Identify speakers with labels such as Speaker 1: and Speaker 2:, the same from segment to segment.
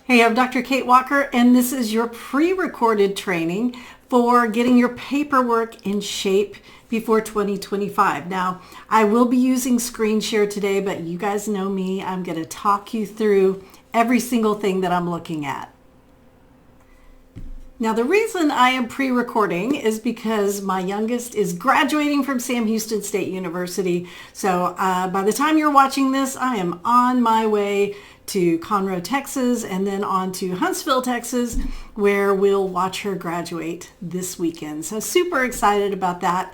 Speaker 1: Hey, I'm Dr. Kate Walker, and this is your pre-recorded training for getting your paperwork in shape before 2025. Now, I will be using screen share today, but you guys know me. I'm going to talk you through every single thing that I'm looking at. Now, the reason I am pre-recording is because my youngest is graduating from Sam Houston State University. So by the time you're watching this, I am on my way to Conroe, Texas, and then on to Huntsville, Texas, where we'll watch her graduate this weekend. So super excited about that.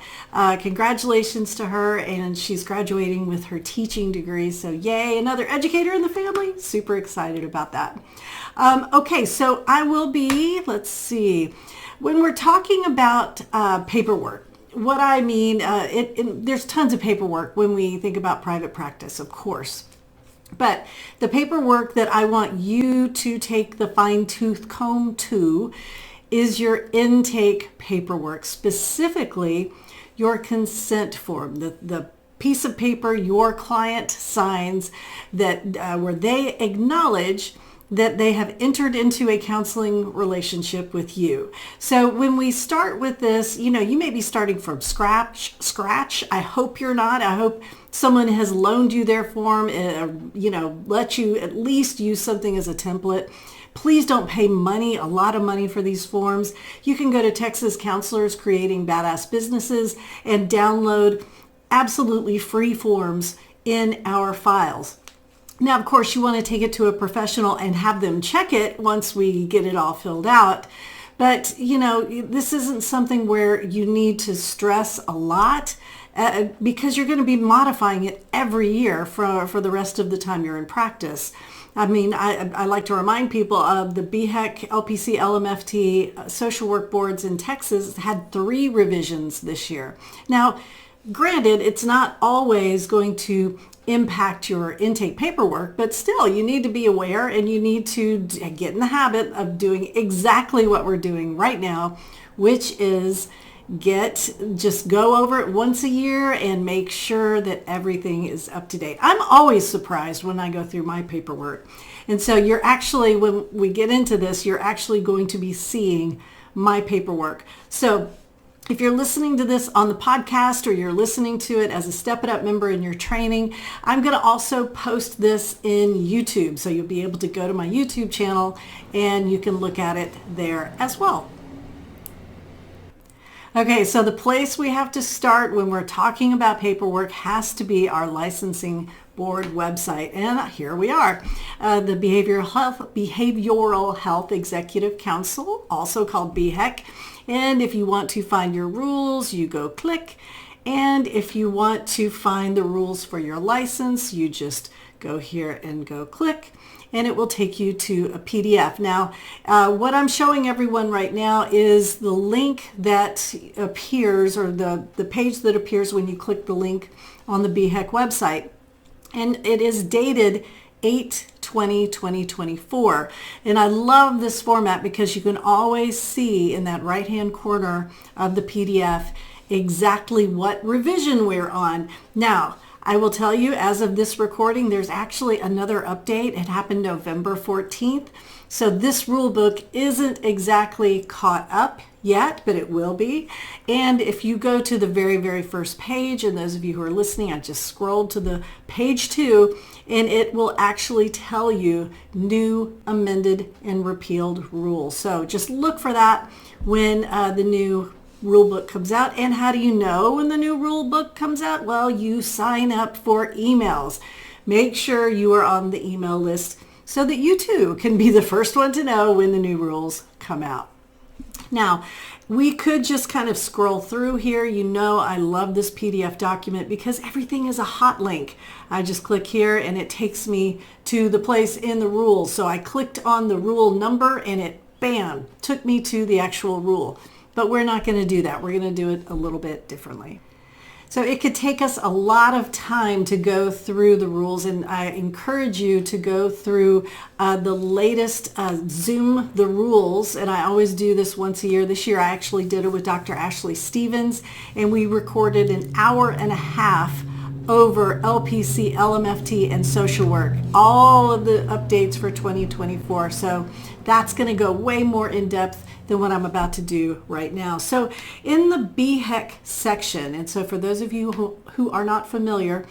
Speaker 1: Congratulations to her, and she's graduating with her teaching degree. So yay, another educator in the family. Super excited about that. Okay, so I will be, let's see, when we're talking about paperwork, what I mean, there's tons of paperwork when we think about private practice, of course. But the paperwork that I want you to take the fine-tooth comb to is your intake paperwork, specifically your consent form, the piece of paper your client signs that where they acknowledge that they have entered into a counseling relationship with you. So when we start with this, you may be starting from scratch. I hope you're not. I hope someone has loaned you their form, let you at least use something as a template. Please don't pay a lot of money for these forms. You can go to Texas Counselors Creating Badass Businesses and download absolutely free forms in our files. Now, of course, you want to take it to a professional and have them check it once we get it all filled out. But, this isn't something where you need to stress a lot because you're going to be modifying it every year for the rest of the time you're in practice. I mean, I like to remind people of the BHEC, LPC, LMFT social work boards in Texas had 3 revisions this year. Now, granted, it's not always going to impact your intake paperwork, but still you need to be aware and you need to get in the habit of doing exactly what we're doing right now, which is just go over it once a year and make sure that everything is up to date. I'm always surprised when I go through my paperwork. And so you're actually, when we get into this, you're actually going to be seeing my paperwork. So if you're listening to this on the podcast or you're listening to it as a Step It Up member in your training, I'm going to also post this in YouTube. So you'll be able to go to my YouTube channel and you can look at it there as well. Okay, so the place we have to start when we're talking about paperwork has to be our licensing board website. And here we are, the Behavioral Health Executive Council, also called BHEC. And if you want to find your rules, you go click. And if you want to find the rules for your license, you just go here and go click. And it will take you to a PDF. Now, what I'm showing everyone right now is the link that appears, or the page that appears when you click the link on the BHEC website. And it is dated 8/20/2024. And I love this format because you can always see in that right-hand corner of the PDF exactly what revision we're on. Now, I will tell you, as of this recording, there's actually another update. It happened November 14th. So this rule book isn't exactly caught up yet, but it will be. And if you go to the very, very first page, and those of you who are listening, I just scrolled to the page 2, and it will actually tell you new, amended, and repealed rules. So just look for that when the new rule book comes out. And how do you know when the new rule book comes out? Well, you sign up for emails. Make sure you are on the email list so that you too can be the first one to know when the new rules come out. Now, we could just kind of scroll through here. I love this PDF document because everything is a hot link. I just click here and it takes me to the place in the rules. So I clicked on the rule number and it, bam, took me to the actual rule. But we're not going to do that. We're going to do it a little bit differently. So it could take us a lot of time to go through the rules, and I encourage you to go through the latest Zoom the rules, and I always do this once a year. This year I actually did it with Dr. Ashley Stevens, and we recorded an hour and a half over LPC, LMFT, and social work. All of the updates for 2024. So that's going to go way more in depth than what I'm about to do right now. So in the BHEC section, and so for those of you who are not familiar,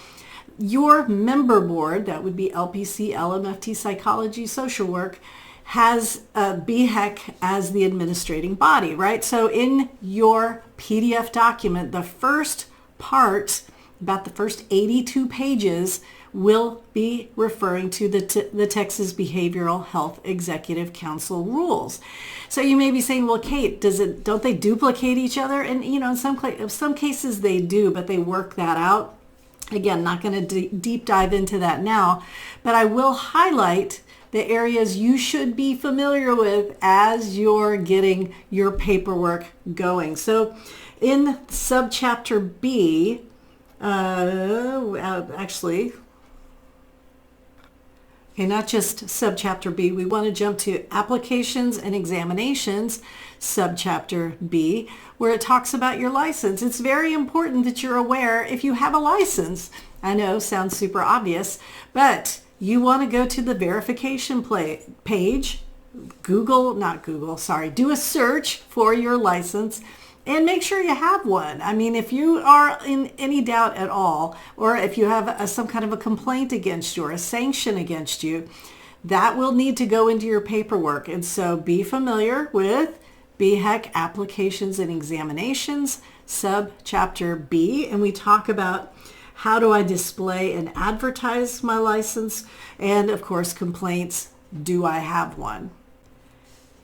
Speaker 1: your member board, that would be LPC, LMFT, psychology, social work, has BHEC as the administrating body, right? So in your PDF document, the first part, about the first 82 pages, will be referring to the Texas Behavioral Health Executive Council rules. So you may be saying, well, Kate, don't they duplicate each other? And in some cases they do, but they work that out. Again, not going to deep dive into that now, but I will highlight the areas you should be familiar with as you're getting your paperwork going. So in subchapter B, actually, okay, not just subchapter B, we want to jump to applications and examinations, subchapter B, where it talks about your license. It's very important that you're aware if you have a license. I know, sounds super obvious, but you want to go to the verification page, do a search for your license and make sure you have one. I mean, if you are in any doubt at all, or if you have some kind of a complaint against you or a sanction against you, that will need to go into your paperwork. And so be familiar with BHEC applications and examinations, subchapter B, and we talk about how do I display and advertise my license? And of course, complaints, do I have one?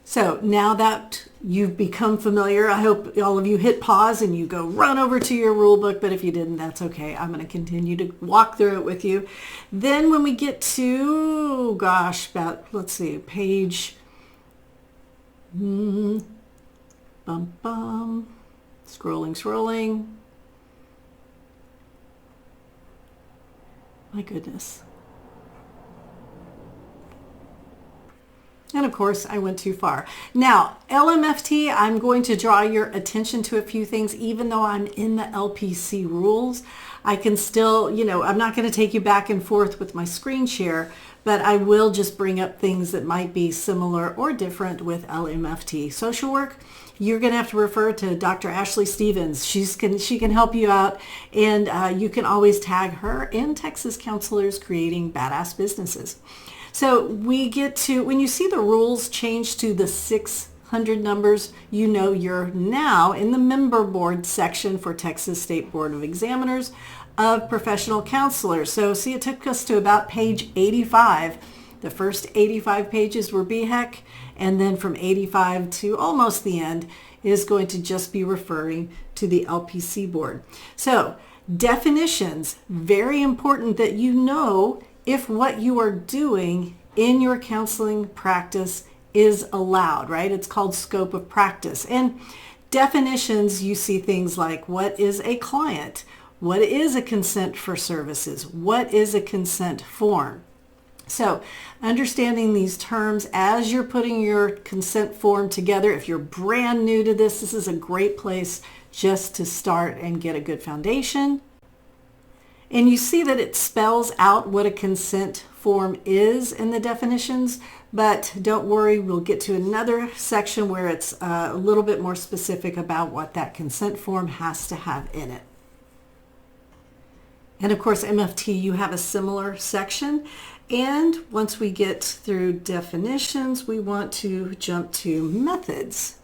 Speaker 1: So now that you've become familiar, I hope all of you hit pause and you go run over to your rule book, but if you didn't, that's okay. I'm going to continue to walk through it with you. Then when we get to, page, scrolling. My goodness. And of course, I went too far. Now, LMFT, I'm going to draw your attention to a few things. Even though I'm in the LPC rules, I can still, I'm not going to take you back and forth with my screen share, but I will just bring up things that might be similar or different with LMFT. Social work, you're going to have to refer to Dr. Ashley Stevens. She can help you out, and you can always tag her and Texas Counselors Creating Badass Businesses. So we get to, when you see the rules change to the 600 numbers, you're now in the member board section for Texas State Board of Examiners of Professional Counselors. So see, it took us to about page 85. The first 85 pages were BHEC, and then from 85 to almost the end is going to just be referring to the LPC board. So definitions, very important that you know if what you are doing in your counseling practice is allowed, right? It's called scope of practice. And definitions, you see things like, what is a client? What is a consent for services? What is a consent form? So understanding these terms as you're putting your consent form together, if you're brand new to this is a great place just to start and get a good foundation. And you see that it spells out what a consent form is in the definitions, but don't worry, we'll get to another section where it's a little bit more specific about what that consent form has to have in it. And of course, MFT, you have a similar section. And once we get through definitions, we want to jump to methods,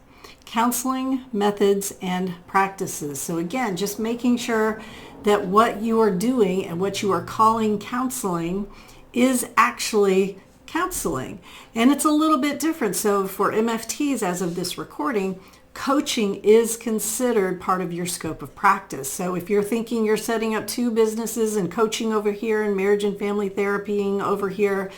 Speaker 1: counseling methods and practices. So again, just making sure that what you are doing and what you are calling counseling is actually counseling. And it's a little bit different. So for MFTs, as of this recording, coaching is considered part of your scope of practice. So if you're thinking you're setting up two businesses and coaching over here and marriage and family therapying over here,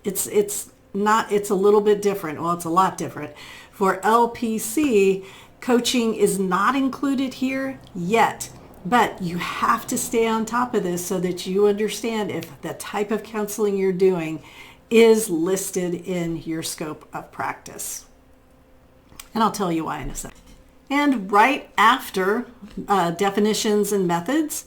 Speaker 1: it's a little bit different. Well, it's a lot different. For LPC, coaching is not included here yet, but you have to stay on top of this so that you understand if the type of counseling you're doing is listed in your scope of practice. And I'll tell you why in a second. And right after definitions and methods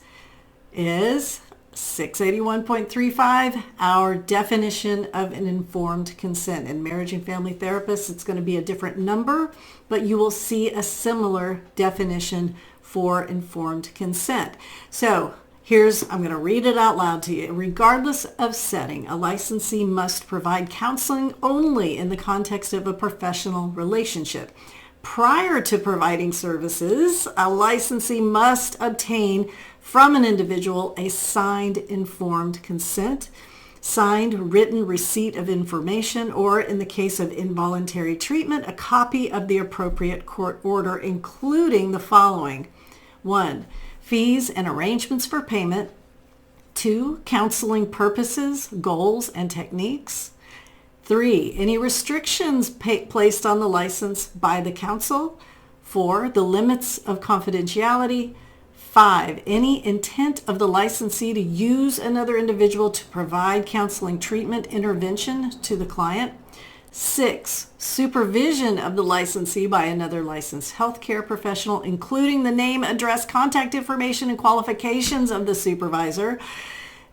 Speaker 1: is 681.35, our definition of an informed consent. In marriage and family therapists, it's going to be a different number, but you will see a similar definition for informed consent. So I'm going to read it out loud to you. Regardless of setting, a licensee must provide counseling only in the context of a professional relationship. Prior to providing services, a licensee must obtain from an individual a signed informed consent, signed written receipt of information, or in the case of involuntary treatment, a copy of the appropriate court order, including the following. 1. Fees and arrangements for payment. 2. Counseling purposes, goals, and techniques. 3. Any restrictions placed on the license by the counsel. 4. The limits of confidentiality. 5. Any intent of the licensee to use another individual to provide counseling treatment intervention to the client. 6. Supervision of the licensee by another licensed healthcare professional, including the name, address, contact information, and qualifications of the supervisor.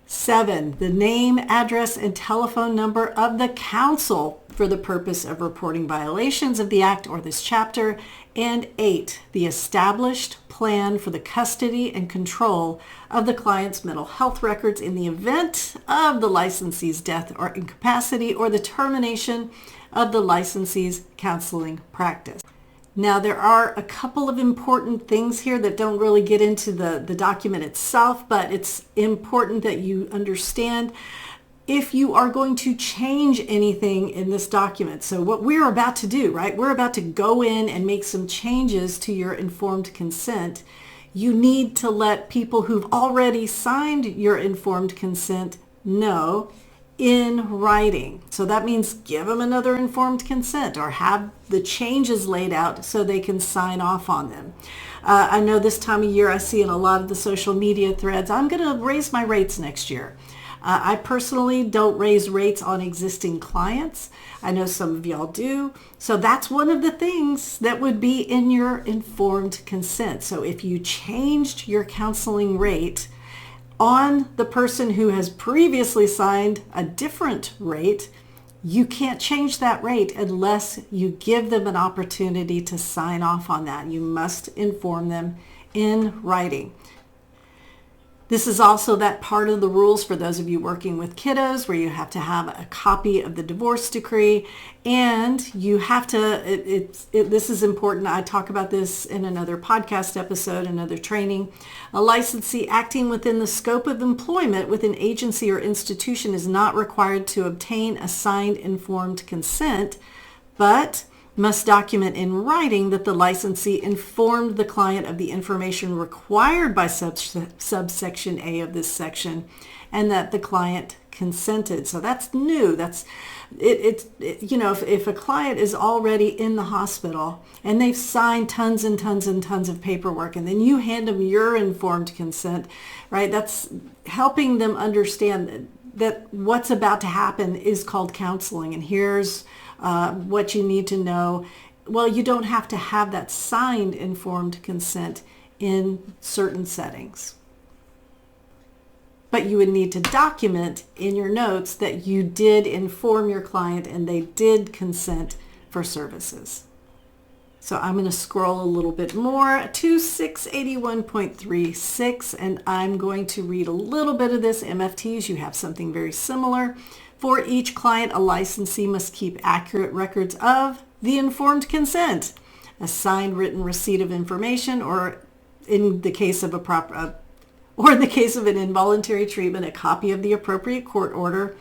Speaker 1: 7. The name, address, and telephone number of the counsel for the purpose of reporting violations of the Act or this chapter. And 8. The established plan for the custody and control of the client's mental health records in the event of the licensee's death or incapacity or the termination of the licensee's counseling practice. Now, there are a couple of important things here that don't really get into the document itself, but it's important that you understand if you are going to change anything in this document. So what we're about to do, right? We're about to go in and make some changes to your informed consent. You need to let people who've already signed your informed consent know in writing. So that means give them another informed consent or have the changes laid out so they can sign off on them. I know this time of year I see in a lot of the social media threads, I'm going to raise my rates next year. I personally don't raise rates on existing clients. I know some of y'all do. So that's one of the things that would be in your informed consent. So if you changed your counseling rate on the person who has previously signed a different rate, you can't change that rate unless you give them an opportunity to sign off on that. You must inform them in writing. This is also that part of the rules for those of you working with kiddos where you have to have a copy of the divorce decree, and you have to, this is important. I talk about this in another podcast episode, another training. A licensee acting within the scope of employment with an agency or institution is not required to obtain a signed informed consent, but must document in writing that the licensee informed the client of the information required by subsection A of this section and that the client consented. So that's new. That's you know, if a client is already in the hospital and they've signed tons and tons and tons of paperwork and then you hand them your informed consent, right? That's helping them understand that what's about to happen is called counseling, and here's what you need to know. Well, you don't have to have that signed informed consent in certain settings, but you would need to document in your notes that you did inform your client and they did consent for services. So I'm going to scroll a little bit more to 681.36, and I'm going to read a little bit of this. MFTs, you have something very similar. For each client, a licensee must keep accurate records of the informed consent, a signed written receipt of information, or in the case of an involuntary treatment, a copy of the appropriate court order,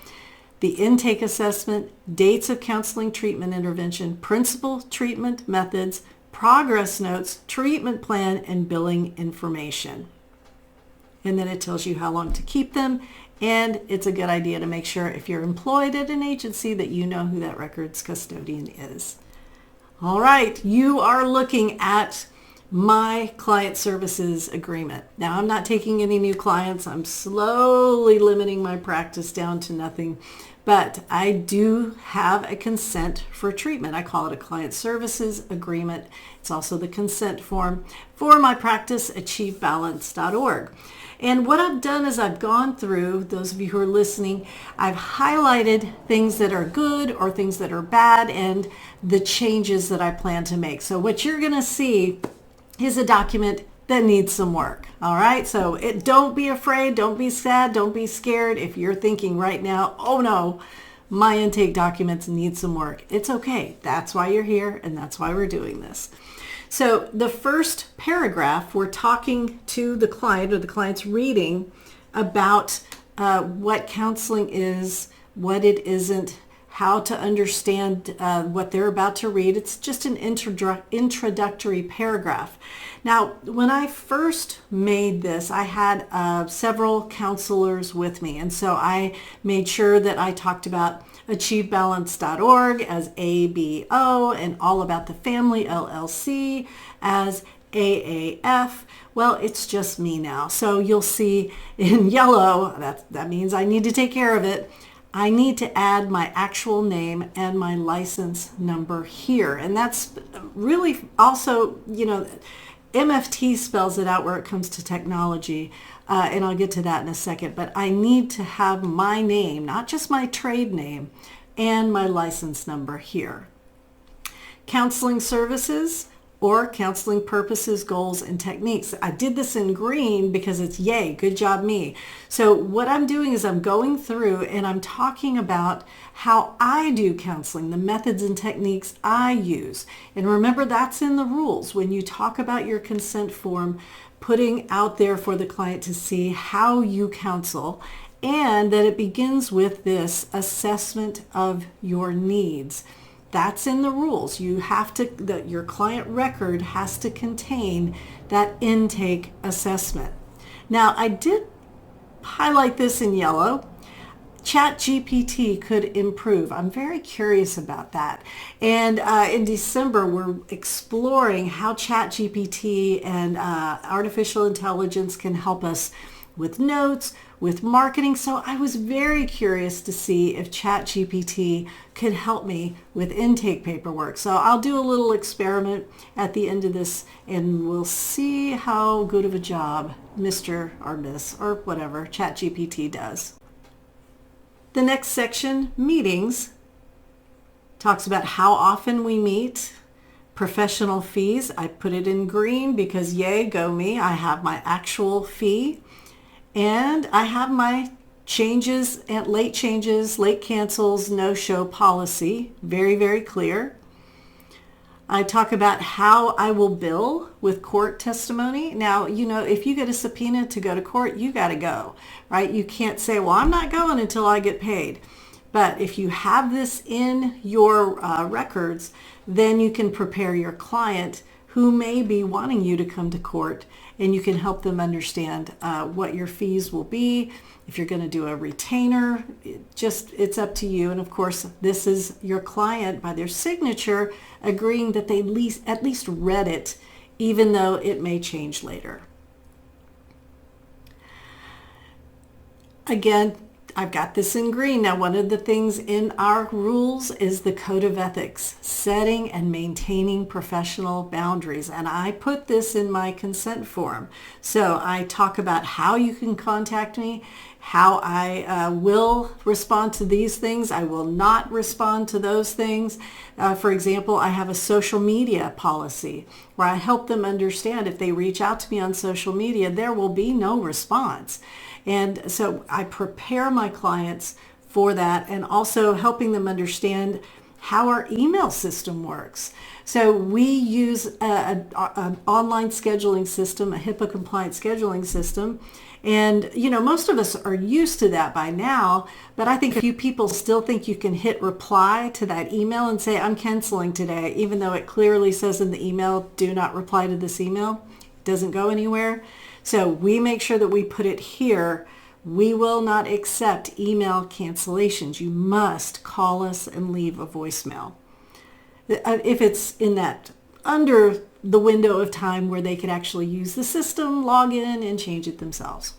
Speaker 1: the intake assessment, dates of counseling treatment intervention, principal treatment methods, progress notes, treatment plan, and billing information. And then it tells you how long to keep them. And it's a good idea to make sure if you're employed at an agency that you know who that records custodian is. All right, you are looking at my client services agreement. Now, I'm not taking any new clients. I'm slowly limiting my practice down to nothing, but I do have a consent for treatment. I call it a client services agreement. It's also the consent form for my practice, achievebalance.org. And what I've done is I've gone through, those of you who are listening, I've highlighted things that are good or things that are bad and the changes that I plan to make. So what you're going to see is a document that needs some work. All right. So don't be afraid. Don't be sad. Don't be scared. If you're thinking right now, oh no, my intake documents need some work. It's okay. That's why you're here. And that's why we're doing this. So the first paragraph, we're talking to the client, or the client's reading about what counseling is, what it isn't, how to understand what they're about to read. It's just an introductory paragraph. Now, when I first made this, I had several counselors with me. And so I made sure that I talked about achievebalance.org as ABO and All About the Family LLC as AAF. Well, it's just me now. So you'll see in yellow, that means I need to take care of it. I need to add my actual name and my license number here. And that's really also, MFT spells it out where it comes to technology. And I'll get to that in a second. But I need to have my name, not just my trade name, and my license number here. Counseling services or counseling purposes, goals, and techniques. I did this in green because it's yay, good job me. So what I'm doing is I'm going through and I'm talking about how I do counseling, the methods and techniques I use. And remember, that's in the rules. When you talk about your consent form, putting out there for the client to see how you counsel, and that it begins with this assessment of your needs. That's in the rules. You have to, your client record has to contain that intake assessment. Now, I did highlight this in yellow. ChatGPT could improve. I'm very curious about that. And in December, we're exploring how ChatGPT and artificial intelligence can help us with notes, with marketing. So I was very curious to see if ChatGPT could help me with intake paperwork. So I'll do a little experiment at the end of this and we'll see how good of a job Mr. or Miss or whatever ChatGPT does. The next section, meetings, talks about how often we meet, professional fees. I put it in green because yay, go me. I have my actual fee. And I have my changes, late cancels, no-show policy. Very, very clear. I talk about how I will bill with court testimony. Now, if you get a subpoena to go to court, you got to go, right? You can't say, well, I'm not going until I get paid. But if you have this in your records, then you can prepare your client who may be wanting you to come to court, and you can help them understand what your fees will be. If you're going to do a retainer, it's up to you. And of course, this is your client by their signature agreeing that they at least read it, even though it may change later. Again, I've got this in green. Now, one of the things in our rules is the code of ethics, setting and maintaining professional boundaries. And I put this in my consent form. So I talk about how you can contact me, how I will respond to these things. I will not respond to those things. For example, I have a social media policy where I help them understand if they reach out to me on social media, there will be no response. And so I prepare my clients for that, and also helping them understand how our email system works. So we use an online scheduling system, a HIPAA compliant scheduling system. And, most of us are used to that by now, but I think a few people still think you can hit reply to that email and say, I'm canceling today, even though it clearly says in the email, do not reply to this email. It doesn't go anywhere. So we make sure that we put it here. We will not accept email cancellations. You must call us and leave a voicemail. If it's in that under the window of time where they could actually use the system, log in, and change it themselves.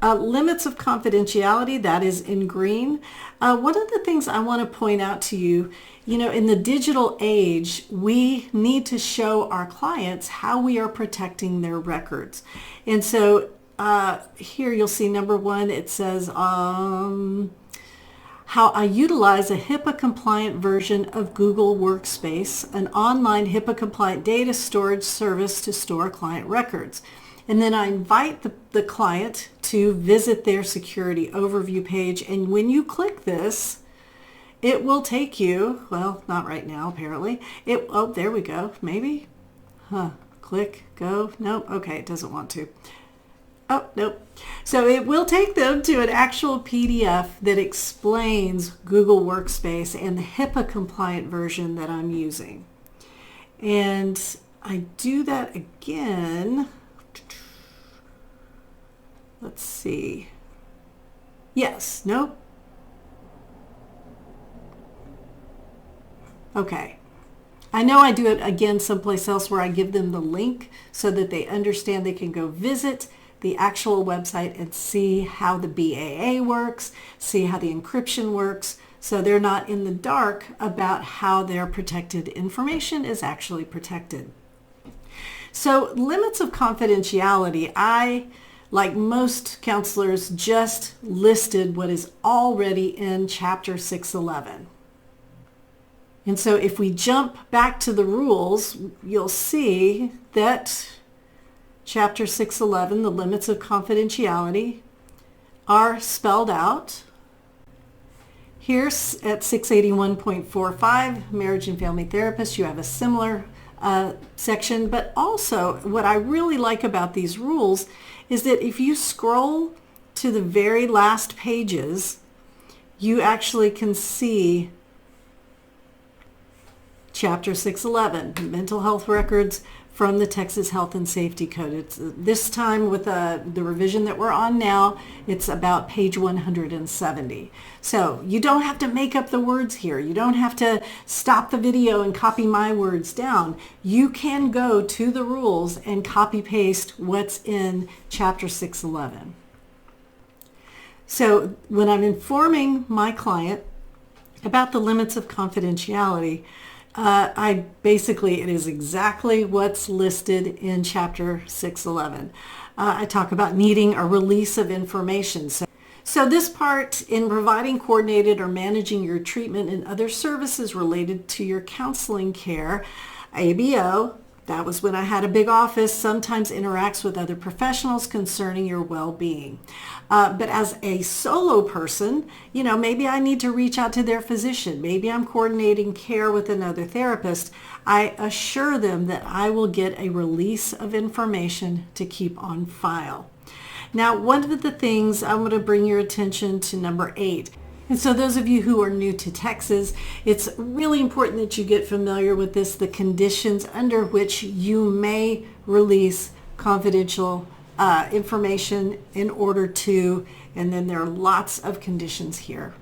Speaker 1: Limits of confidentiality, that is in green. One of the things I want to point out to you, in the digital age, we need to show our clients how we are protecting their records. And so here you'll see number 1, it says how I utilize a HIPAA compliant version of Google Workspace, an online HIPAA compliant data storage service to store client records. And then I invite the client to visit their security overview page. And when you click this, it will take you, well, not right now, apparently. Oh, there we go. Maybe? Click, go. Nope. Okay, it doesn't want to. Oh, nope. So it will take them to an actual PDF that explains Google Workspace and the HIPAA compliant version that I'm using. And I do that again. Let's see. Yes, nope. Okay. I know I do it again someplace else where I give them the link so that they understand they can go visit the actual website and see how the BAA works, see how the encryption works, so they're not in the dark about how their protected information is actually protected. So limits of confidentiality, I, like most counselors, just listed what is already in Chapter 611. And so if we jump back to the rules, you'll see that Chapter 611, the limits of confidentiality, are spelled out. Here at 681.45, marriage and family therapists, you have a similar section. But also, what I really like about these rules is that if you scroll to the very last pages, you actually can see Chapter 611, mental health records from the Texas Health and Safety Code. It's this time with the revision that we're on now, it's about page 170. So you don't have to make up the words here. You don't have to stop the video and copy my words down. You can go to the rules and copy paste what's in Chapter 611. So when I'm informing my client about the limits of confidentiality, it is exactly what's listed in Chapter 611. I talk about needing a release of information. So this part, in providing coordinated or managing your treatment and other services related to your counseling care, ABO, that was when I had a big office, sometimes interacts with other professionals concerning your well-being. But as a solo person, maybe I need to reach out to their physician. Maybe I'm coordinating care with another therapist. I assure them that I will get a release of information to keep on file. Now, one of the things I want to bring your attention to number 8. And so those of you who are new to Texas, it's really important that you get familiar with this, the conditions under which you may release confidential information in order to, and then there are lots of conditions here.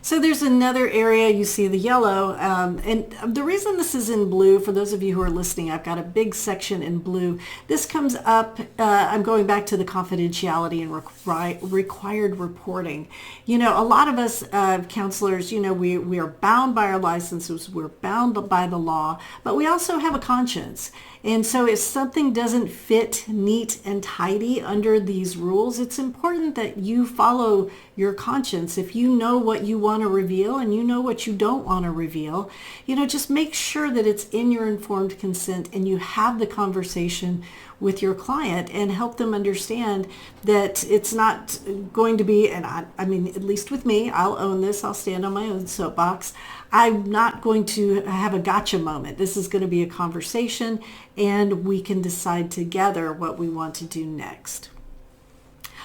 Speaker 1: So there's another area, you see the yellow, and the reason this is in blue, for those of you who are listening, I've got a big section in blue. This comes up, I'm going back to the confidentiality and required reporting. A lot of us counselors, we are bound by our licenses, we're bound by the law, but we also have a conscience. And so if something doesn't fit neat and tidy under these rules, it's important that you follow your conscience. If you know what you want to reveal and you know what you don't want to reveal, just make sure that it's in your informed consent and you have the conversation with your client and help them understand that it's not going to be, and I mean, at least with me, I'll own this, I'll stand on my own soapbox. I'm not going to have a gotcha moment. This is going to be a conversation and we can decide together what we want to do next.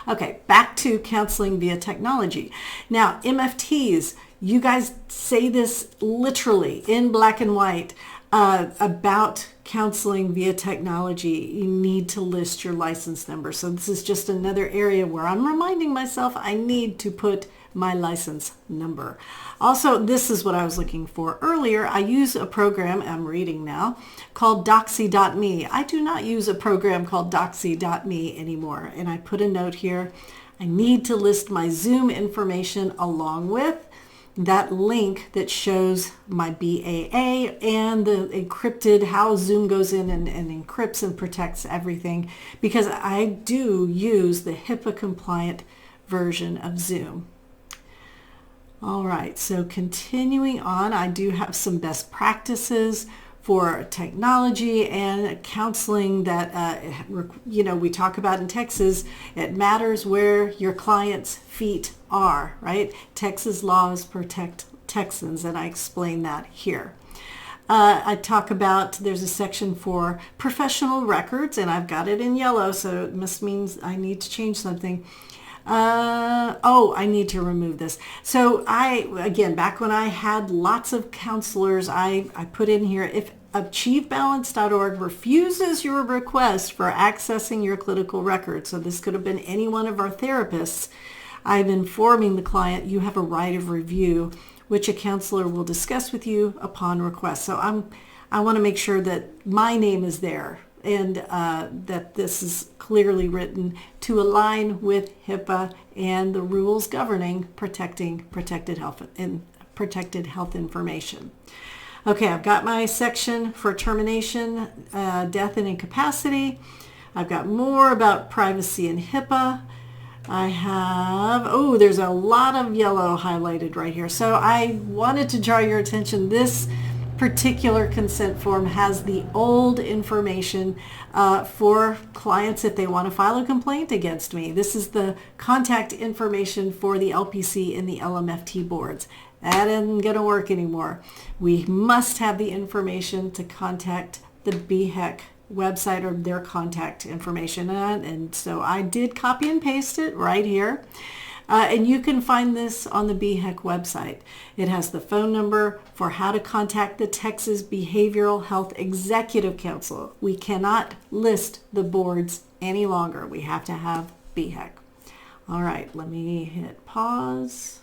Speaker 1: Okay, back to counseling via technology. Now, MFTs, you guys say this literally in black and white about counseling via technology. You need to list your license number. So this is just another area where I'm reminding myself I need to put my license number. Also, this is what I was looking for earlier. I use a program, I'm reading now, called Doxy.me. I do not use a program called Doxy.me anymore. And I put a note here. I need to list my Zoom information along with that link that shows my BAA and the encrypted, how Zoom goes in and encrypts and protects everything, because I do use the HIPAA compliant version of Zoom. All right, so continuing on, I do have some best practices for technology and counseling that, we talk about in Texas. It matters where your client's feet are, right? Texas laws protect Texans, and I explain that here. I talk about, there's a section for professional records, and I've got it in yellow, so it must mean I need to change something. I need to remove this. So again, back when I had lots of counselors, I put in here, if achievebalance.org refuses your request for accessing your clinical record, so this could have been any one of our therapists, I'm informing the client you have a right of review, which a counselor will discuss with you upon request. So I want to make sure that my name is there, and that this is clearly written to align with HIPAA and the rules governing protected health information. Okay, I've got my section for termination, death and incapacity. I've got more about privacy and HIPAA. I have, there's a lot of yellow highlighted right here. So I wanted to draw your attention. This particular consent form has the old information for clients if they want to file a complaint against me. This is the contact information for the LPC and the LMFT boards. That isn't going to work anymore. We must have the information to contact the BHEC website or their contact information. And so I did copy and paste it right here. And you can find this on the BHEC website. It has the phone number for how to contact the Texas Behavioral Health Executive Council. We cannot list the boards any longer. We have to have BHEC. All right, let me hit pause.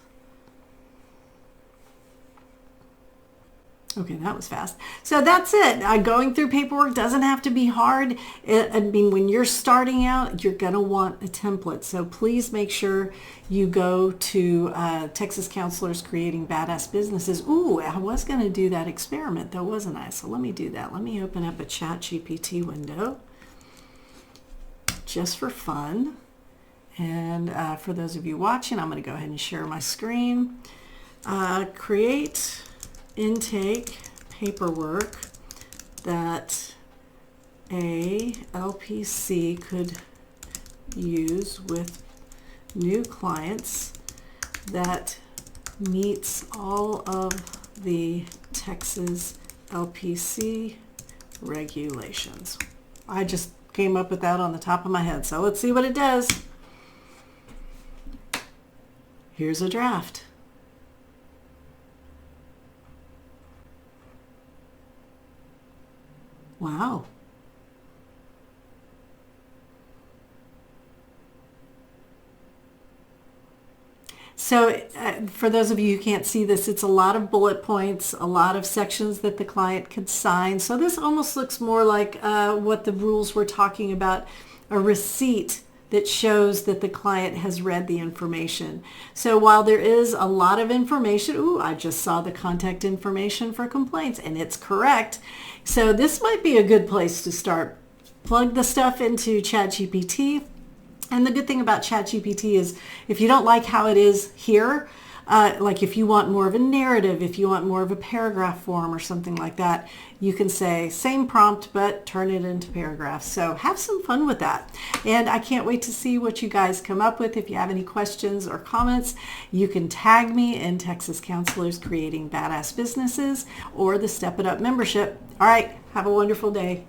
Speaker 1: Okay, that was fast. So that's it. Going through paperwork doesn't have to be hard. When you're starting out, you're going to want a template. So please make sure you go to Texas Counselors Creating Badass Businesses. Ooh, I was going to do that experiment though, wasn't I? So let me do that. Let me open up a ChatGPT window just for fun. And for those of you watching, I'm going to go ahead and share my screen. Create intake paperwork that a LPC could use with new clients that meets all of the Texas LPC regulations. I just came up with that on the top of my head, so let's see what it does. Here's a draft. Wow. So for those of you who can't see this, it's a lot of bullet points, a lot of sections that the client could sign. So this almost looks more like what the rules were talking about, a receipt that shows that the client has read the information. So while there is a lot of information, I just saw the contact information for complaints and it's correct. So this might be a good place to start. Plug the stuff into ChatGPT. And the good thing about ChatGPT is if you don't like how it is here, like if you want more of a narrative, if you want more of a paragraph form or something like that, you can say same prompt, but turn it into paragraphs. So have some fun with that. And I can't wait to see what you guys come up with. If you have any questions or comments, you can tag me in Texas Counselors Creating Badass Businesses or the Step It Up membership. All right, have a wonderful day.